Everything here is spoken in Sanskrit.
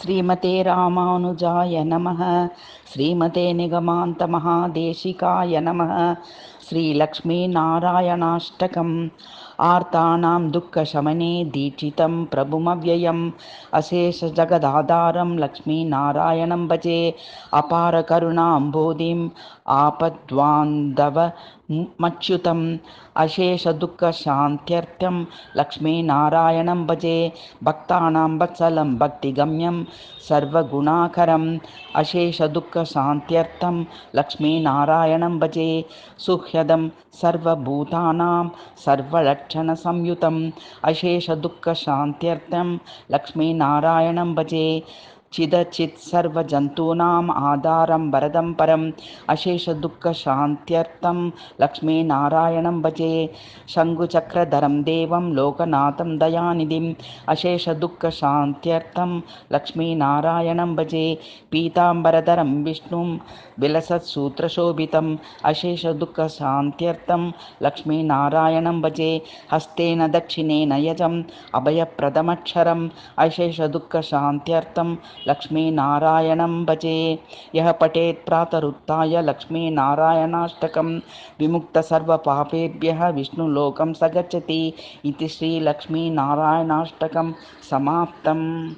श्रीमते रामानुजाय नमः। श्रीमते निगमान्तमहादेशिकाय नमः। श्रीलक्ष्मीनारायणाष्टकम्। आर्तानां दुःखशमने दीक्षितं प्रभुमव्ययम् अशेषजगदाधारं लक्ष्मीनारायणं भजे। अपारकरुणाम्बोधिम् आपद्बान्धवमच्युतम् अशेषदुःखशान्त्यर्थं लक्ष्मीनारायणं भजे। भक्तानां वत्सलं भक्तिगम्यं सर्वगुणाकरम् अशेषदुःखशान्त्यर्थं लक्ष्मीनारायणं भजे। सुह्यदं सर्वभूतानां सर्वलक्षणसंयुतम् अशेषदुःखशान्त्यर्थं लक्ष्मीनारायणं भजे। चिदचित् सर्वजन्तूनाम् आधारं वरदं परम् अशेषदुःखशान्त्यर्थं लक्ष्मीनारायणं भजे। शङ्कुचक्रधरं देवं लोकनाथं दयानिधिम् अशेषदुःखशान्त्यर्थं लक्ष्मीनारायणं भजे। पीताम्बरधरं विष्णुं विलसत्सूत्रशोभितम् अशेषदुःखशान्त्यर्थं लक्ष्मीनारायणं भजे। हस्तेन दक्षिणेन यजम् अभयप्रदमक्षरम् अशेषदुःखशान्त्यर्थं लक्ष्मीनारायणं भजे। यः पठेत् प्रातरुत्थाय लक्ष्मीनारायणाष्टकं विमुक्तसर्वपापेभ्यः विष्णुलोकं स गच्छति इति श्रीलक्ष्मीनारायणाष्टकं समाप्तम्।